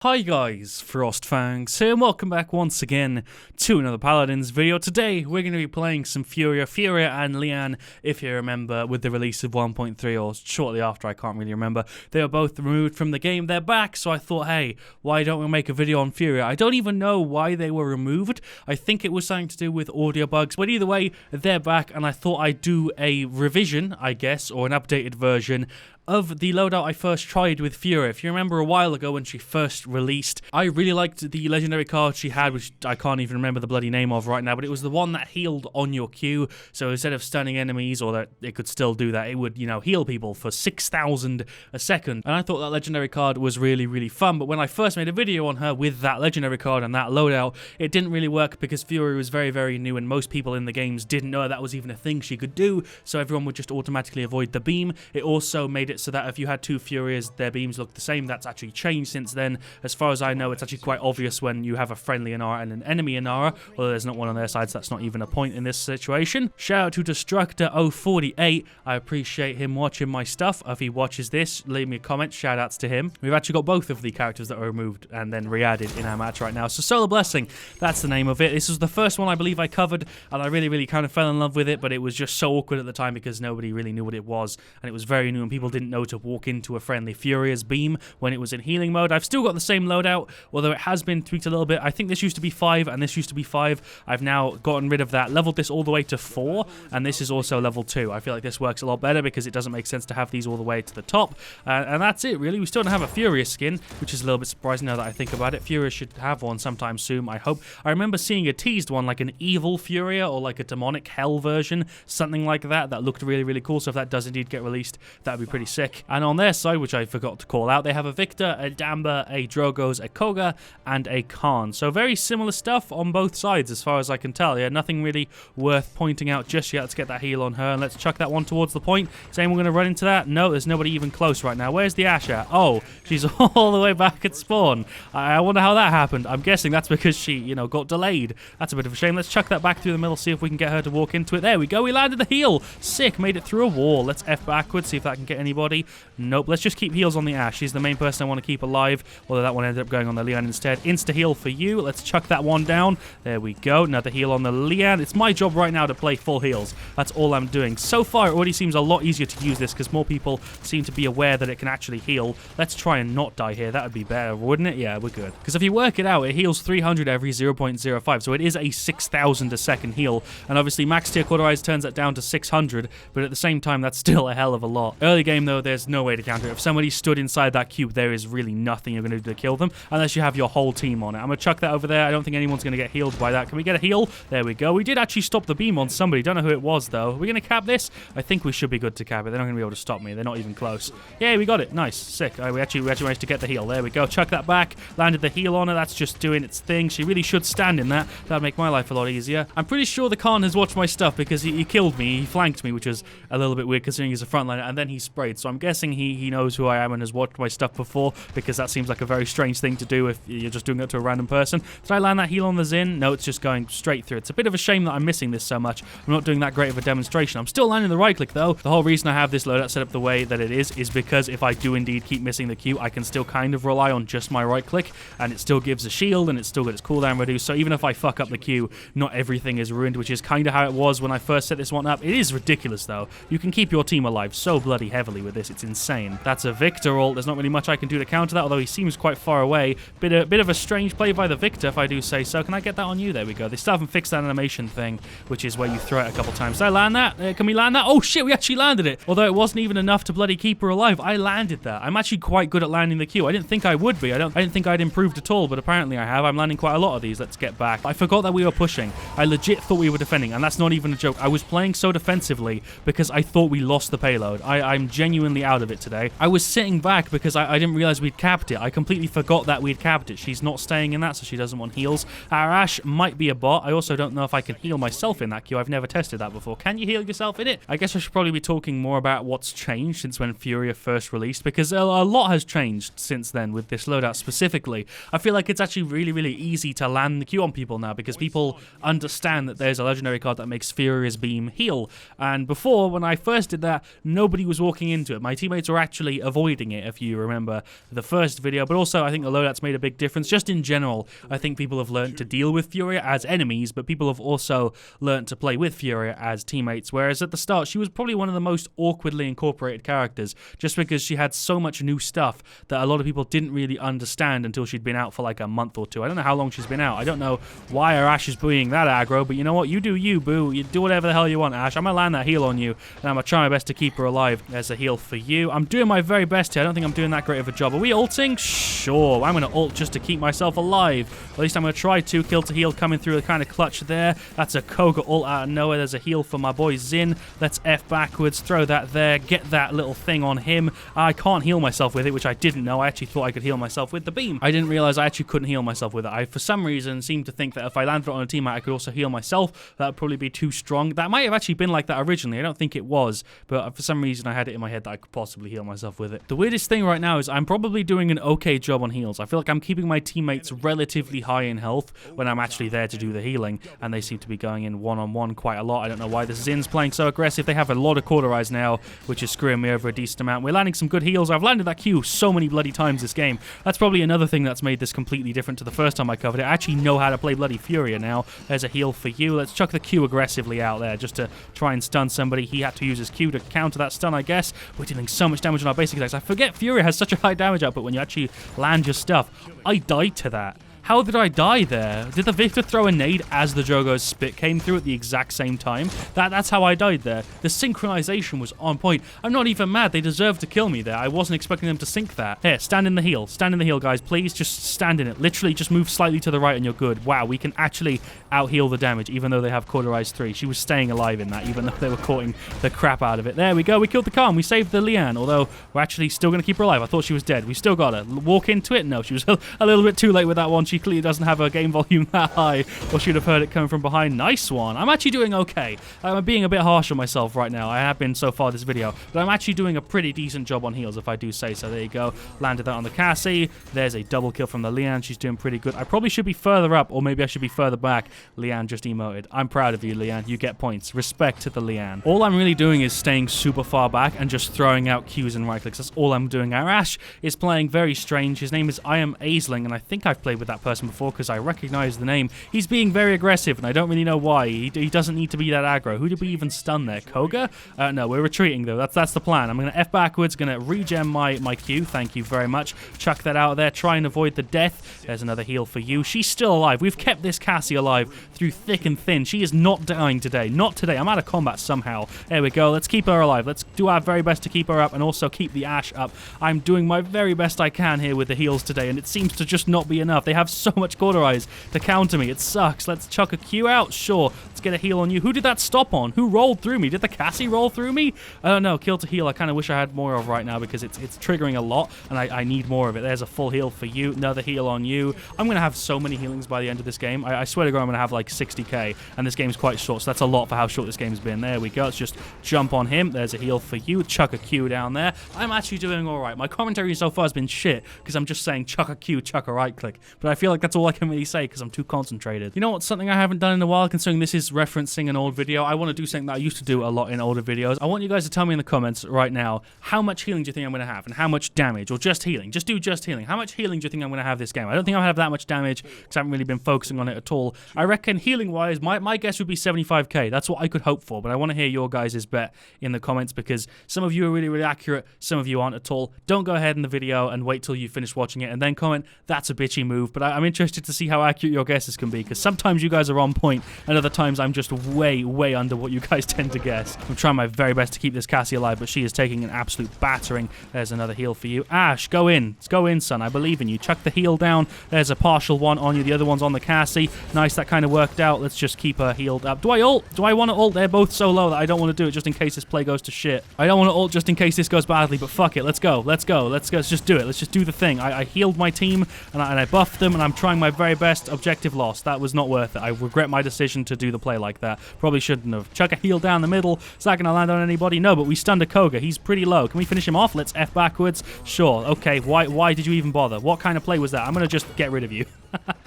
Hi guys, FrostFangs here and welcome back once again to another Paladins video. Today we're going to be playing some Furia and Lian, if you remember, with the release of 1.3 or shortly after, I can't really remember. They were both removed from the game, they're back, so I thought, hey, why don't we make a video on Furia? I don't even know why they were removed. I think it was something to do with audio bugs, but either way, they're back and I thought I'd do a revision, I guess, or an updated version of the loadout I first tried with Furia. If you remember a while ago when she first released, I really liked the legendary card she had, which I can't even remember the bloody name of right now, but it was the one that healed on your Q. So instead of stunning enemies, or that it could still do that, it would, heal people for 6,000 a second. And I thought that legendary card was really, really fun, but when I first made a video on her with that legendary card and that loadout, it didn't really work because Furia was very, very new and most people in the games didn't know that was even a thing she could do, so everyone would just automatically avoid the beam. It also made it so that if you had two Furias, their beams looked the same. That's actually changed since then. As far as I know, it's actually quite obvious when you have a friendly Inara and an enemy Inara, although there's not one on their side, so that's not even a point in this situation. Shout out to Destructor048. I appreciate him watching my stuff. If he watches this, leave me a comment. Shout outs to him. We've actually got both of the characters that were removed and then re-added in our match right now. So Solar Blessing, that's the name of it. This was the first one I believe I covered, and I really, really kind of fell in love with it, but it was just so awkward at the time because nobody really knew what it was, and it was very new and people didn't know to walk into a friendly Furia's beam when it was in healing mode. I've still got the same loadout, although it has been tweaked a little bit. I think this used to be 5 and this used to be 5. I've now gotten rid of that, leveled this all the way to 4, and this is also level 2. I feel like this works a lot better because it doesn't make sense to have these all the way to the top. And that's it, really. We still don't have a Furia skin, which is a little bit surprising now that I think about it. Furia should have one sometime soon, I hope. I remember seeing a teased one, like an evil Furia or like a demonic hell version, something like that. That looked really, really cool. So if that does indeed get released, that'd be pretty sick. And on their side, which I forgot to call out, they have a Victor, a Damba, a Drogoz, a Koga, and a Khan. So very similar stuff on both sides as far as I can tell. Yeah, nothing really worth pointing out just yet. Let's get that heal on her and let's chuck that one towards the point. Saying we're going to run into that? No, there's nobody even close right now. Where's the Ashe at? Oh, she's all the way back at spawn. I wonder how that happened. I'm guessing that's because she, got delayed. That's a bit of a shame. Let's chuck that back through the middle, see if we can get her to walk into it. There we go. We landed the heal. Sick. Made it through a wall. Let's F backwards, see if that can get anybody. Nope. Let's just keep heals on the Ashe. She's the main person I want to keep alive, although that one ended up going on the Lian instead. Insta-heal for you. Let's chuck that one down. There we go. Another heal on the Lian. It's my job right now to play full heals. That's all I'm doing. So far, it already seems a lot easier to use this because more people seem to be aware that it can actually heal. Let's try and not die here. That would be better, wouldn't it? Yeah, we're good. Because if you work it out, it heals 300 every 0.05, so it is a 6,000 a second heal. And obviously, max tier Cauterize turns that down to 600, but at the same time, that's still a hell of a lot. Early game, though, there's no way to counter it. If somebody stood inside that cube, there is really nothing you're going to do to kill them, unless you have your whole team on it. I'm going to chuck that over there. I don't think anyone's going to get healed by that. Can we get a heal? There we go. We did actually stop the beam on somebody. Don't know who it was, though. Are we going to cap this? I think we should be good to cap it. They're not going to be able to stop me. They're not even close. Yeah, we got it. Nice. Sick. We actually managed to get the heal. There we go. Chuck that back. Landed the heal on her. That's just doing its thing. She really should stand in that. That'd make my life a lot easier. I'm pretty sure the Khan has watched my stuff because he killed me. He flanked me, which was a little bit weird considering he's a frontliner, and then he sprayed. So I'm guessing he knows who I am and has watched my stuff before, because that seems like a very strange thing to do if you're just doing it to a random person. Did I land that heal on the Xin? No, it's just going straight through. It's a bit of a shame that I'm missing this so much. I'm not doing that great of a demonstration. I'm still landing the right click, though. The whole reason I have this loadout set up the way that it is because if I do indeed keep missing the Q, I can still kind of rely on just my right click, and it still gives a shield, and it's still got its cooldown reduced. So even if I fuck up the Q, not everything is ruined, which is kind of how it was when I first set this one up. It is ridiculous, though. You can keep your team alive so bloody heavily with this. It's insane. That's a Victor ult. There's not really much I can do to counter that, although he seems quite far away. Bit of a strange play by the Victor, if I do say so. Can I get that on you? There we go. They still haven't fixed that animation thing, which is where you throw it a couple times. Did I land that? Can we land that? Oh, shit, we actually landed it. Although it wasn't even enough to bloody keep her alive. I landed that. I'm actually quite good at landing the Q. I didn't think I would be. I didn't think I'd improved at all, but apparently I have. I'm landing quite a lot of these. Let's get back. I forgot that we were pushing. I legit thought we were defending, and that's not even a joke. I was playing so defensively because I thought we lost the payload. I'm genuinely out of it today. I was sitting back because I didn't realize we'd capped it. I completely forgot that we'd capped it. She's not staying in that, so she doesn't want heals. Our Ashe might be a bot. I also don't know if I can heal myself in that queue. I've never tested that before. Can you heal yourself in it? I guess I should probably be talking more about what's changed since when Furia first released, because a lot has changed since then with this loadout specifically. I feel like it's actually really, really easy to land the Q on people now because people understand that there's a legendary card that makes Furia's beam heal. And before, when I first did that, nobody was walking into into it. My teammates were actually avoiding it, if you remember the first video, but also I think the loadout's made a big difference. Just in general, I think people have learned to deal with Furia as enemies, but people have also learned to play with Furia as teammates, whereas at the start, she was probably one of the most awkwardly incorporated characters, just because she had so much new stuff that a lot of people didn't really understand until she'd been out for like a month or two. I don't know how long she's been out. I don't know why her Ash is being that aggro, but you know what? You do you, boo. You do whatever the hell you want, Ash. I'm going to land that heal on you, and I'm going to try my best to keep her alive. There's a heal for you. I'm doing my very best here. I don't think I'm doing that great of a job. Are we ulting? Sure. I'm going to ult just to keep myself alive. At least I'm going to try to. Kill to heal coming through the kind of clutch there. That's a Koga ult out of nowhere. There's a heal for my boy Zin. Let's F backwards. Throw that there. Get that little thing on him. I can't heal myself with it, which I didn't know. I actually thought I could heal myself with the beam. I didn't realize I actually couldn't heal myself with it. I, for some reason, seemed to think that if I landed on a teammate, I could also heal myself. That would probably be too strong. That might have actually been like that originally. I don't think it was, but for some reason, I had it in my head that I could possibly heal myself with it. The weirdest thing right now is I'm probably doing an okay job on heals. I feel like I'm keeping my teammates relatively high in health when I'm actually there to do the healing, and they seem to be going in one-on-one quite a lot. I don't know why the Zin's playing so aggressive. They have a lot of cauterize now, which is screwing me over a decent amount. We're landing some good heals. I've landed that Q so many bloody times this game. That's probably another thing that's made this completely different to the first time I covered it. I actually know how to play bloody Furia now. There's a heal for you. Let's chuck the Q aggressively out there just to try and stun somebody. He had to use his Q to counter that stun, I guess. We're dealing so much damage on our basic attacks. I forget Furia has such a high damage output when you actually land your stuff. I died to that. How did I die there? Did the Victor throw a nade as the Jogo's spit came through at the exact same time? That's how I died there. The synchronization was on point. I'm not even mad. They deserved to kill me there. I wasn't expecting them to sink that. Here, stand in the heal. Stand in the heal, guys. Please just stand in it. Literally just move slightly to the right and you're good. Wow, we can actually out-heal the damage even though they have Cauterize 3. She was staying alive in that even though they were caughting the crap out of it. There we go. We killed the Calm. We saved the Lian, although we're actually still going to keep her alive. I thought she was dead. We still got her. Walk into it? No, she was a little bit too late with that one. She clearly doesn't have a game volume that high, or she'd have heard it coming from behind. Nice one. I'm actually doing okay. I'm being a bit harsh on myself right now. I have been so far this video, but I'm actually doing a pretty decent job on heals, if I do say so. There you go. Landed that on the Cassie. There's a double kill from the Lian. She's doing pretty good. I probably should be further up, or maybe I should be further back. Lian just emoted. I'm proud of you, Lian. You get points. Respect to the Lian. All I'm really doing is staying super far back and just throwing out Qs and right clicks. That's all I'm doing. Our Ash is playing very strange. His name is I Am Aisling, and I think I've played with that person before because I recognize the name. He's being very aggressive, and I don't really know why. He doesn't need to be that aggro. Who did we even stun there? Koga? No, we're retreating, though. That's the plan. I'm going to F backwards, going to regen my Q. Thank you very much. Chuck that out there. Try and avoid the death. There's another heal for you. She's still alive. We've kept this Cassie alive through thick and thin. She is not dying today. Not today. I'm out of combat somehow. There we go. Let's keep her alive. Let's do our very best to keep her up and also keep the Ash up. I'm doing my very best I can here with the heals today, and it seems to just not be enough. They have so much Cauterize to counter me. It sucks. Let's chuck a Q out. Sure. Let's get a heal on you. Who did that stop on? Who rolled through me? Did the Cassie roll through me? I don't know. Kill to heal. I kind of wish I had more of right now because it's triggering a lot, and I need more of it. There's a full heal for you. Another heal on you. I'm going to have so many healings by the end of this game. I swear to God, I'm going to have like 60k, and this game's quite short, so that's a lot for how short this game's been. There we go. Let's just jump on him. There's a heal for you. Chuck a Q down there. I'm actually doing all right. My commentary so far has been shit because I'm just saying chuck a Q, chuck a right click, but I feel like that's all I can really say because I'm too concentrated. You know what's something I haven't done in a while, considering this is referencing an old video? I want to do something that I used to do a lot in older videos. I want you guys to tell me in the comments right now, how much healing do you think I'm going to have, and how much damage, or just healing? Just do just healing. How much healing do you think I'm going to have this game? I don't think I'll have that much damage because I haven't really been focusing on it at all. I reckon healing-wise, my guess would be 75k. That's what I could hope for, but I want to hear your guys' bet in the comments because some of you are really, really accurate, some of you aren't at all. Don't go ahead in the video and wait till you finish watching it and then comment, that's a bitchy move, but I'm interested to see how accurate your guesses can be because sometimes you guys are on point and other times I'm just way, way under what you guys tend to guess. I'm trying my very best to keep this Cassie alive, but she is taking an absolute battering. There's another heal for you. Ash, go in. Let's go in, son. I believe in you. Chuck the heal down. There's a partial one on you. The other one's on the Cassie. Nice, that kind of worked out. Let's just keep her healed up. Do I ult? Do I want to ult? They're both so low that I don't want to do it just in case this play goes to shit. I don't want to ult just in case this goes badly, but fuck it. Let's go. Let's go. Let's just do it. Let's just do the thing. I healed my team and I buffed them and I'm trying my very best. Objective lost. That was not worth it. I regret my decision to do the play like that. Probably shouldn't have. Chuck a heal down the middle. Is that going to land on anybody? No, but we stunned a Koga. He's pretty low. Can we finish him off? Let's F backwards. Sure. Okay. Why did you even bother? What kind of play was that? I'm going to just get rid of you.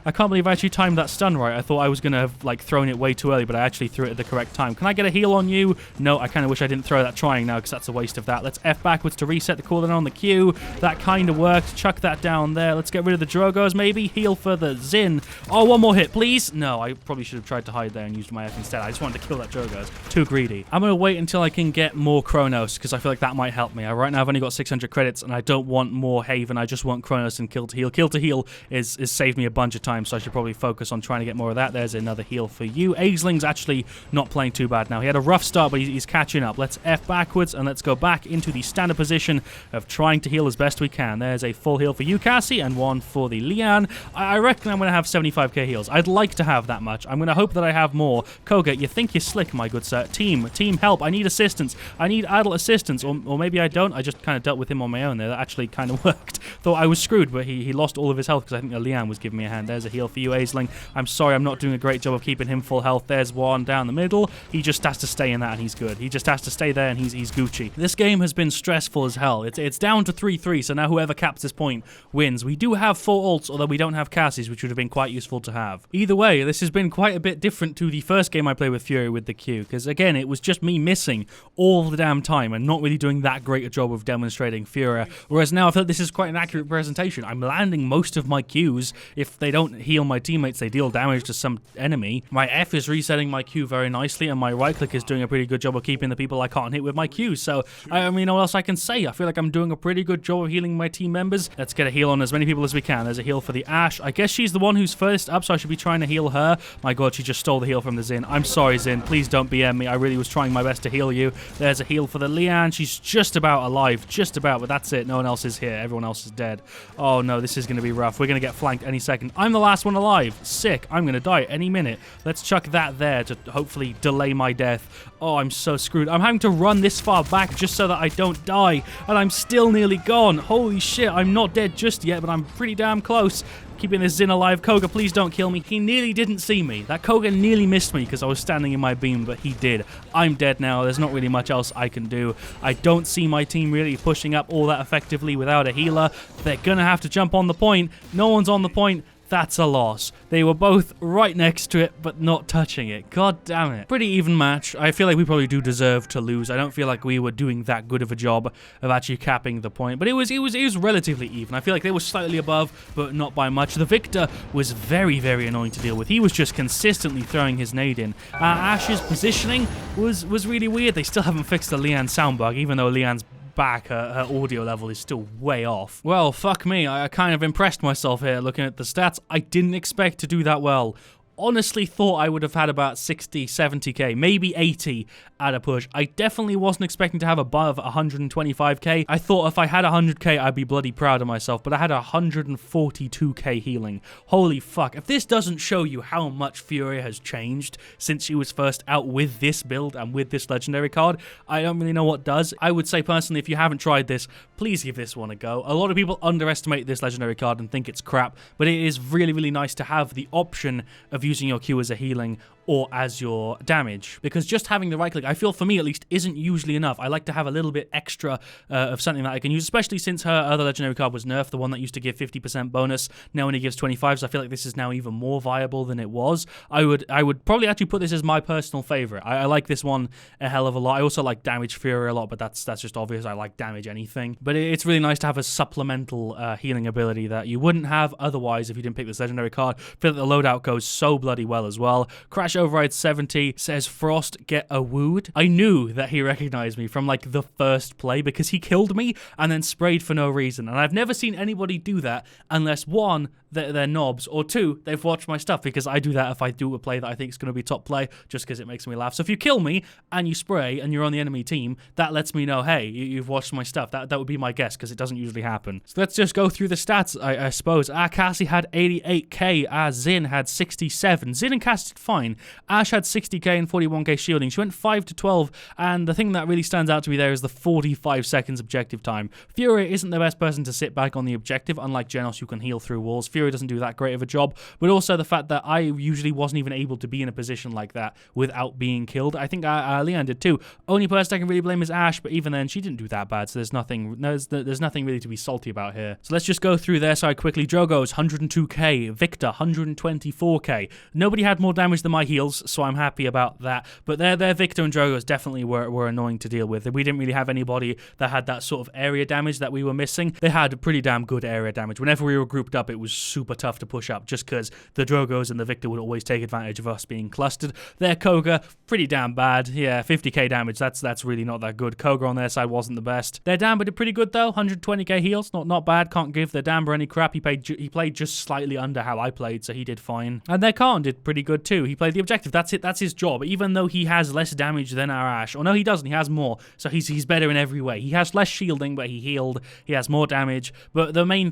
I can't believe I actually timed that stun right. I thought I was going to have, like, thrown it way too early, but I actually threw it at the correct time. Can I get a heal on you? No, I kind of wish I didn't throw that trying now, because that's a waste of that. Let's F backwards to reset the cooldown on the Q. That kind of worked. Chuck that down there. Let's get rid of the Drogos, maybe. Heal for the Xin. Oh, one more hit, please. No, I probably should have tried to hide there and used my F instead. I just wanted to kill that Drogos. Too greedy. I'm going to wait until I can get more Chronos, because I feel like that might help me. Right now, I've only got 600 credits, and I don't want more Haven. I just want Chronos and Kill to Heal. Kill to Heal is saved me a bunch of times, so I should probably focus on trying to get more of that. There's another heal for you. Aisling's actually not playing too bad now. He had a rough start, but he's catching up. Let's F backwards, and let's go back into the standard position of trying to heal as best we can. There's a full heal for you, Cassie, and one for the Lian. I reckon I'm going to have 75k heals. I'd like to have that much. I'm going to hope that I have more. Koga, you think you're slick, my good sir. Team, help. I need assistance. I need idle assistance, or maybe I don't. I just kind of dealt with him on my own there. That actually kind of worked. Thought I was screwed, but he lost all of his health because I think the Lian was giving me a hand. There's a heal for you, Aisling. I'm sorry, I'm not doing a great job of keeping him full health. There's one down the middle. He just has to stay in that, and he's good. He just has to stay there, and he's Gucci. This game has been stressful as hell. It's down to 3-3, so now whoever caps this point wins. We do have 4 ults, although we don't have Cassies, which would have been quite useful to have. Either way, this has been quite a bit different to the first game I played with Fury with the Q, because again, it was just me missing all the damn time and not really doing that great a job of demonstrating Fury. Whereas now I feel like this is quite an accurate presentation. I'm landing most of my Qs. If they don't heal my teammates, they deal damage to some enemy. My F is resetting my Q very nicely, and my right click is doing a pretty good job of keeping the people I can't hit with my Q. So, I mean, what else I can say? I feel like I'm doing a pretty good job of healing my team members. Let's get a heal on as many people as we can. There's a heal for the Ashe. I guess she's the one who's first up, so I should be trying to heal her. My god, she just stole the heal from the Xin. I'm sorry, Xin. Please don't BM me. I really was trying my best to heal you. There's a heal for the Lian. She's just about alive. Just about, but that's it. No one else is here. Everyone else is dead. Oh no, this is going to be rough. We're going to get flanked any second. I'm the last one alive. Sick. I'm going to die any minute. Let's chuck that there to hopefully delay my death. Oh, I'm so screwed. I'm having to run this far back just so that I don't die, and I'm still nearly gone. Holy shit, I'm not dead just yet, but I'm pretty damn close. Keeping this Xin alive. Koga, please don't kill me. He nearly didn't see me. That Koga nearly missed me because I was standing in my beam, but he did. I'm dead now. There's not really much else I can do. I don't see my team really pushing up all that effectively without a healer. They're gonna have to jump on the point. No one's on the point. That's a loss. They were both right next to it, but not touching it. God damn it. Pretty even match. I feel like we probably do deserve to lose. I don't feel like we were doing that good of a job of actually capping the point, but it was relatively even. I feel like they were slightly above, but not by much. The Victor was very, very annoying to deal with. He was just consistently throwing his nade in. Ashe's positioning was really weird. They still haven't fixed the Lian sound bug, even though Lian's back, her audio level is still way off. Well, fuck me, I kind of impressed myself here looking at the stats. I didn't expect to do that well. Honestly thought I would have had about 60, 70k, maybe 80 at a push. I definitely wasn't expecting to have above 125k. I thought if I had 100k, I'd be bloody proud of myself, but I had 142k healing. Holy fuck. If this doesn't show you how much Furia has changed since she was first out with this build and with this legendary card, I don't really know what does. I would say personally, if you haven't tried this, please give this one a go. A lot of people underestimate this legendary card and think it's crap, but it is really, really nice to have the option of using your Q as a healing or as your damage, because just having the right click, I feel for me at least, isn't usually enough. I like to have a little bit extra of something that I can use, especially since her other legendary card was nerfed, the one that used to give 50% bonus now only gives 25, so I feel like this is now even more viable than it was. I would probably actually put this as my personal favorite. I like this one a hell of a lot. I also like damage Fury a lot, but that's just obvious. I like damage anything, but it's really nice to have a supplemental healing ability that you wouldn't have otherwise if you didn't pick this legendary card. I feel like the loadout goes so bloody well as well. Crash Override 70 says, Frost, get a wooed. I knew that he recognized me from like the first play because he killed me and then sprayed for no reason. And I've never seen anybody do that unless one, they're knobs, or two, they've watched my stuff, because I do that if I do a play that I think is going to be top play, just because it makes me laugh. So if you kill me and you spray and you're on the enemy team, that lets me know, hey, you've watched my stuff. That would be my guess, because it doesn't usually happen. So let's just go through the stats, I suppose. Cassie had 88k, Xin had 67. Xin and Cassie did fine. Ashe had 60k and 41k shielding. She went 5 to 12, and the thing that really stands out to me there is the 45 seconds objective time. Furia isn't the best person to sit back on the objective, unlike Genos who can heal through walls. Furia doesn't do that great of a job, but also the fact that I usually wasn't even able to be in a position like that without being killed. I think Leanne did too. Only person I can really blame is Ashe, but even then she didn't do that bad, so there's nothing really to be salty about here. So let's just go through their side quickly. Drogo's 102k, Victor 124k. Nobody had more damage than my heals, so I'm happy about that, but their Victor and Drogo's definitely were annoying to deal with. We didn't really have anybody that had that sort of area damage that we were missing. They had pretty damn good area damage. Whenever we were grouped up, it was super tough to push up just because the Drogos and the Victor would always take advantage of us being clustered. Their Koga, pretty damn bad. Yeah, 50k damage, that's really not that good. Koga on their side wasn't the best. Their Damba did pretty good though, 120k heals, not bad. Can't give their Damba any crap. He played just slightly under how I played, so he did fine. And their Khan did pretty good too. He played the objective, that's it, that's his job. Even though he has less damage than our Ashe, or no he doesn't, he has more, so he's better in every way. He has less shielding, but he healed. He has more damage, but the main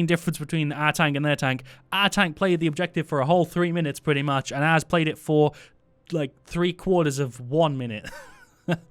difference between our tank and their tank, our tank played the objective for a whole 3 minutes pretty much, and ours played it for like 3/4 of 1 minute.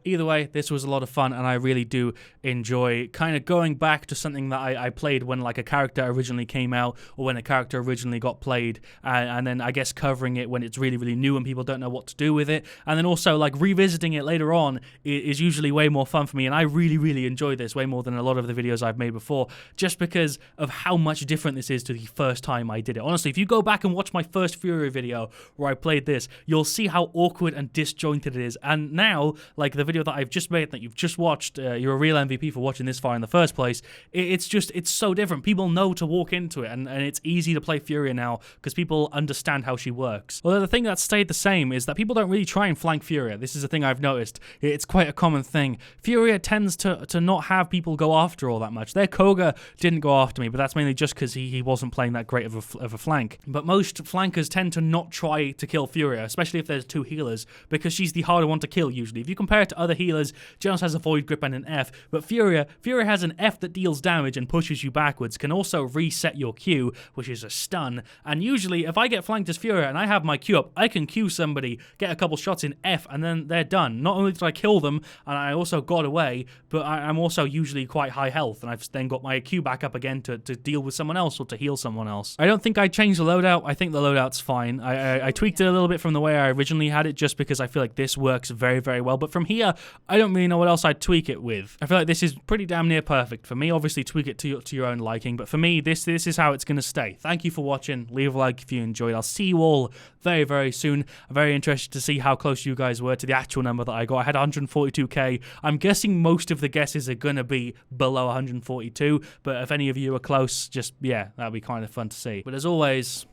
Either way, this was a lot of fun, and I really do enjoy kind of going back to something that I played when like a character originally came out, or when a character originally got played, and then I guess covering it when it's really, really new and people don't know what to do with it, and then also like revisiting it later on is usually way more fun for me, and I really, really enjoy this way more than a lot of the videos I've made before, just because of how much different this is to the first time I did it. Honestly, if you go back and watch my first Furia video where I played this, you'll see how awkward and disjointed it is, and now, like the video that I've just made that you've just watched, you're a real MVP for watching this far in the first place, it's so different. People know to walk into it, and it's easy to play Furia now because people understand how she works. Although the thing that stayed the same is that people don't really try and flank Furia. This is a thing I've noticed. It's quite a common thing. Furia tends to not have people go after all that much. Their Koga didn't go after me, but that's mainly just because he wasn't playing that great of a flank. But most flankers tend to not try to kill Furia, especially if there's two healers, because she's the harder one to kill usually. If you compare it to other healers, Genos has a Void Grip and an F, but Furia has an F that deals damage and pushes you backwards, can also reset your Q, which is a stun, and usually if I get flanked as Furia and I have my Q up, I can Q somebody, get a couple shots in F, and then they're done. Not only did I kill them, and I also got away, but I'm also usually quite high health, and I've then got my Q back up again to deal with someone else or to heal someone else. I don't think I changed the loadout. I think the loadout's fine. I tweaked it a little bit from the way I originally had it, just because I feel like this works very, very well, but from here, I don't really know what else I'd tweak it with. I feel like this is pretty damn near perfect for me. Obviously, tweak it to your own liking, but for me, this is how it's going to stay. Thank you for watching. Leave a like if you enjoyed. I'll see you all very, very soon. I'm very interested to see how close you guys were to the actual number that I got. I had 142k. I'm guessing most of the guesses are going to be below 142, but if any of you are close, just, yeah, that'd be kind of fun to see. But as always,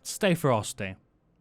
stay frosty.